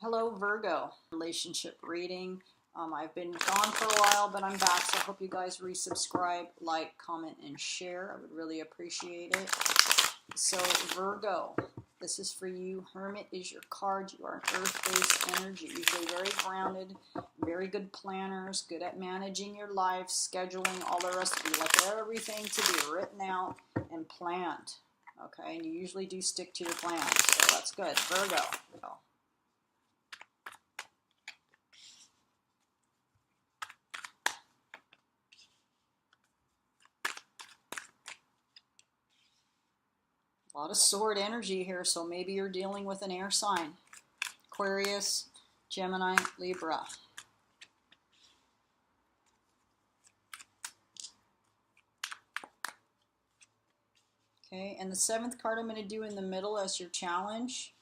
Hello, Virgo. Relationship reading. I've been gone for a while, but I'm back, so I hope you guys resubscribe, like, comment, and share. I would really appreciate it. So, Virgo, this is for you. Hermit is your card. You are an earth-based energy, usually very grounded, very good planners, good at managing your life, scheduling, all the rest of you. Like everything to be written out and planned. Okay, and you usually do stick to your plans, so that's good. Virgo. A lot of sword energy here, so maybe you're dealing with an air sign. Aquarius, Gemini, Libra. Okay, and the seventh card I'm going to do in the middle as your challenge.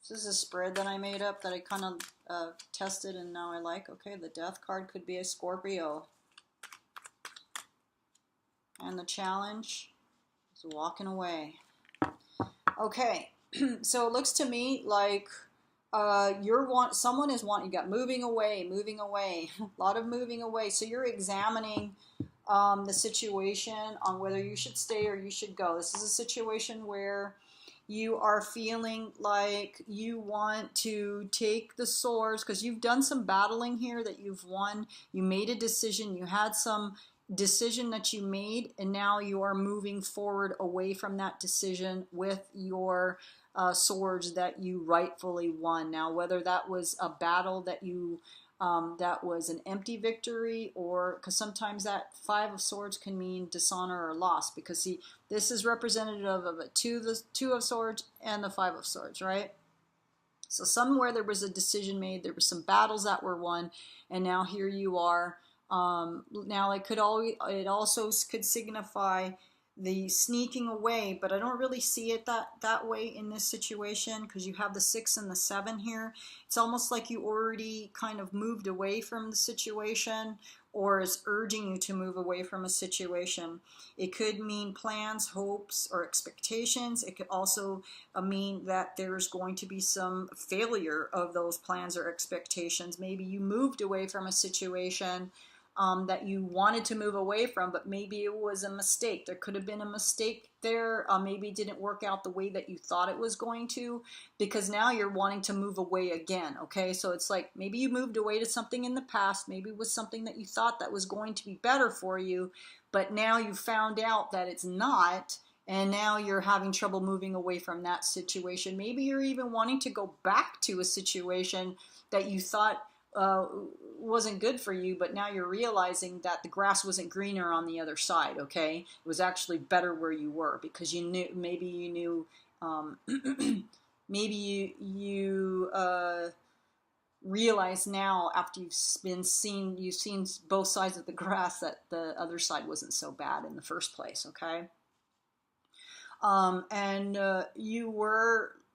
This is a spread that I made up that I kind of tested and now I like. Okay, the death card could be a Scorpio. And the challenge is walking away. Okay, so it looks to me like someone is wanting, you got moving away, a lot of moving away. So you're examining the situation on whether you should stay or you should go. This is a situation where you are feeling like you want to take the swords because you've done some battling here that you've won. You made a decision, you had some decision that you made, and now you are moving forward away from that decision with your swords that you rightfully won. Now, whether that was a battle that you that was an empty victory, or because sometimes that Five of Swords can mean dishonor or loss, because see, this is representative of the two of Swords and the Five of Swords, right? So somewhere there was a decision made, there were some battles that were won, and now here you are. Now it also could signify the sneaking away, but I don't really see it that way in this situation because you have the 6 and the 7 here. It's almost like you already kind of moved away from the situation, or is urging you to move away from a situation. It could mean plans, hopes, or expectations. It could also mean that there's going to be some failure of those plans or expectations. Maybe you moved away from a situation that you wanted to move away from, but maybe it was a mistake. There could have been a mistake there. Maybe it didn't work out the way that you thought it was going to, because now you're wanting to move away again. Okay, so it's like maybe you moved away to something in the past. Maybe it was something that you thought that was going to be better for you, but now you found out that it's not, and now you're having trouble moving away from that situation. Maybe you're even wanting to go back to a situation that you thought wasn't good for you, but now you're realizing that the grass wasn't greener on the other side. Okay, it was actually better where you were, because you knew, maybe you knew, maybe you realize now, after you've seen both sides of the grass, that the other side wasn't so bad in the first place. Okay,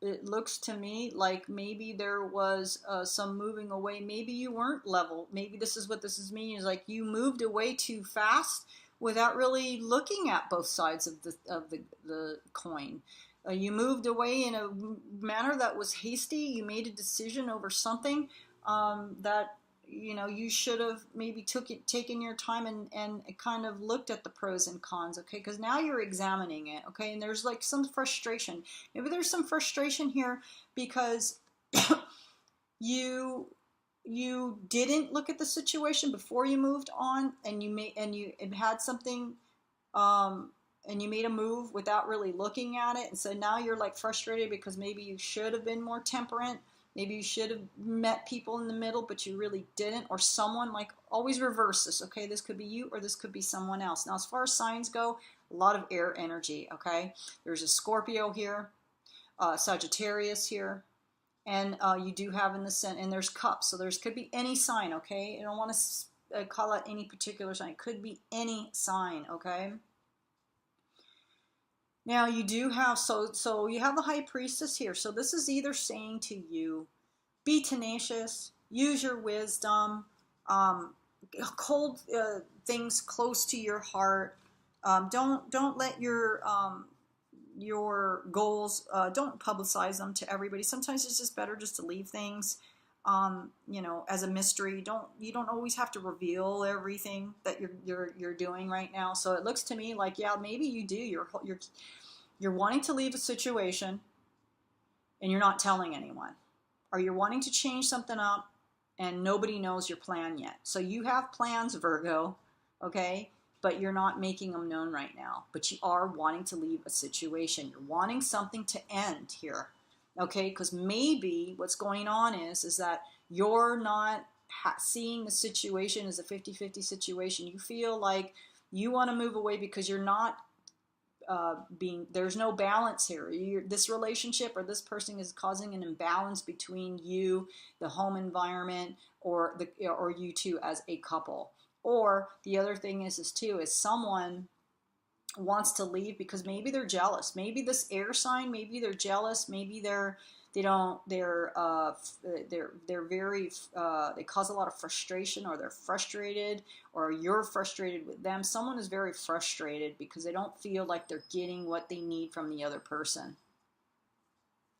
it looks to me like maybe there was some moving away. Maybe you weren't level. Maybe this is what this is meaning, is like you moved away too fast without really looking at both sides of the coin. You moved away in a manner that was hasty. You made a decision over something that you should have maybe taken your time and kind of looked at the pros and cons. Okay, because now you're examining it. Okay, and there's like some frustration. Maybe there's some frustration here because you didn't look at the situation before you moved on, and you had something, and you made a move without really looking at it, and so now you're like frustrated because maybe you should have been more temperate. Maybe you should have met people in the middle, but you really didn't. Or someone, like, always reverse this, okay? This could be you or this could be someone else. Now, as far as signs go, a lot of air energy, okay? There's a Scorpio here, Sagittarius here, and you do have in the center, and there's cups. So there's could be any sign, okay? I don't want to call out any particular sign. It could be any sign, okay? Now you do have, so you have the High Priestess here. So this is either saying to you, be tenacious, use your wisdom, hold things close to your heart. Don't let your goals, don't publicize them to everybody. Sometimes it's just better just to leave things you know, as a mystery. You don't always have to reveal everything that you're doing right now. So it looks to me like, yeah, maybe you do. You're wanting to leave a situation and you're not telling anyone, or you're wanting to change something up and nobody knows your plan yet. So you have plans, Virgo, okay, but you're not making them known right now. But you are wanting to leave a situation. You're wanting something to end here, okay? Because maybe what's going on is that you're not seeing the situation as a 50-50 situation. You feel like you want to move away because you're not there's no balance here. This relationship or this person is causing an imbalance between you, the home environment, or you two as a couple. Or the other thing is someone wants to leave because maybe they're jealous. Maybe this air sign, maybe they're jealous. Maybe they cause a lot of frustration, or they're frustrated, or you're frustrated with them. Someone is very frustrated because they don't feel like they're getting what they need from the other person.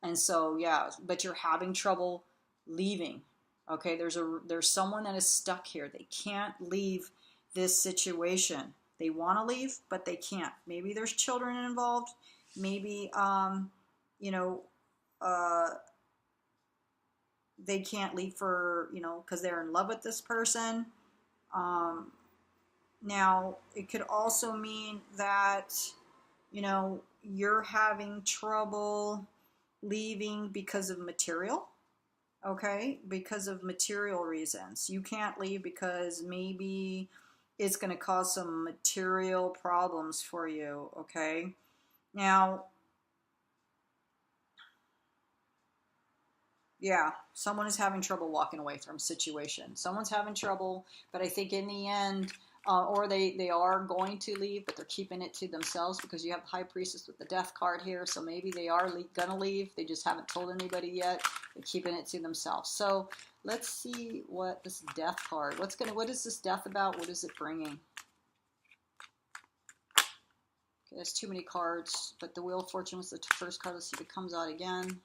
And so, yeah, but you're having trouble leaving. Okay, there's someone that is stuck here. They can't leave this situation. They want to leave, but they can't. Maybe there's children involved. Maybe, you know, they can't leave for, you know, because they're in love with this person. Now, it could also mean that, you know, you're having trouble leaving because of material. Okay, because of material reasons. You can't leave because maybe it's going to cause some material problems for you. Okay, now, yeah, someone is having trouble walking away from a situation. Someone's having trouble, but I think in the end, or they are going to leave, but they're keeping it to themselves because you have High Priestess with the Death card here. So maybe they are going to leave. They just haven't told anybody yet. They're keeping it to themselves. So let's see what this Death card, what is this Death about? What is it bringing? Okay, there's too many cards, but the Wheel of Fortune was the first card. Let's see if it comes out again.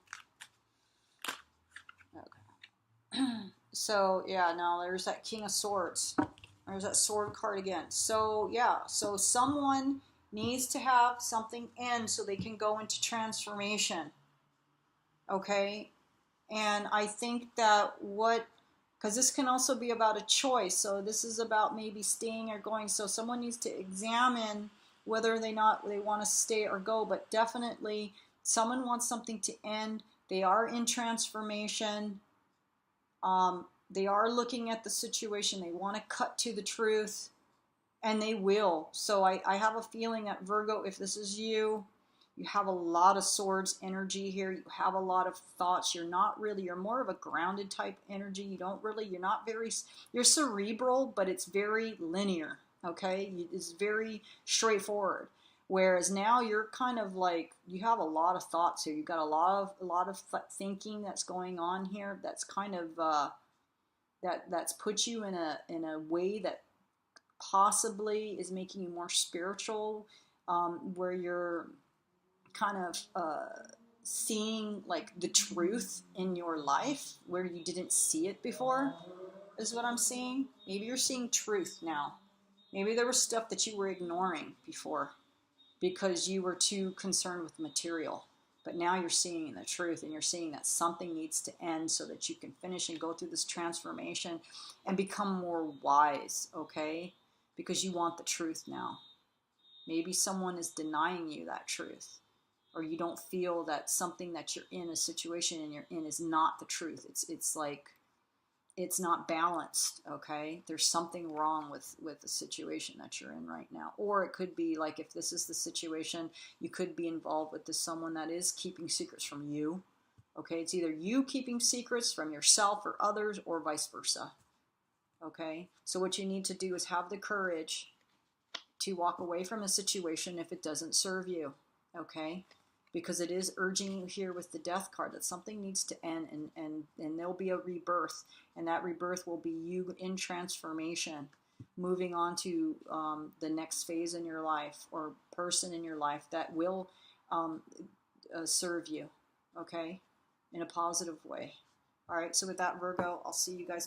Okay. So, yeah, now there's that King of Swords. There's that sword card again. So, yeah, so someone needs to have something end so they can go into transformation. Okay? And I think that because this can also be about a choice. So this is about maybe staying or going. So someone needs to examine whether they want to stay or go. But definitely someone wants something to end. They are in transformation. They are looking at the situation. They want to cut to the truth, and they will. So I have a feeling that Virgo, if this is you, you have a lot of swords energy here. You have a lot of thoughts. You're more of a grounded type energy. You're cerebral, but it's very linear. Okay. It's very straightforward. Whereas now you're kind of like, you have a lot of thoughts here. You've got a lot of thinking that's going on here. That's kind of, that's put you in a way that possibly is making you more spiritual, where you're kind of seeing like the truth in your life where you didn't see it before, is what I'm seeing. Maybe you're seeing truth now. Maybe there was stuff that you were ignoring before because you were too concerned with material. But now you're seeing the truth, and you're seeing that something needs to end so that you can finish and go through this transformation and become more wise, okay? Because you want the truth now. Maybe someone is denying you that truth, or you don't feel that something that you're in, a situation and you're in, is not the truth. It's like it's not balanced, okay? There's something wrong with the situation that you're in right now. Or it could be like, if this is the situation, you could be involved with someone that is keeping secrets from you, okay? It's either you keeping secrets from yourself or others, or vice versa, okay? So what you need to do is have the courage to walk away from a situation if it doesn't serve you, okay? Because it is urging you here with the Death card that something needs to end, and there'll be a rebirth, and that rebirth will be you in transformation, moving on to the next phase in your life, or person in your life that will serve you, okay, in a positive way. All right, so with that, Virgo, I'll see you guys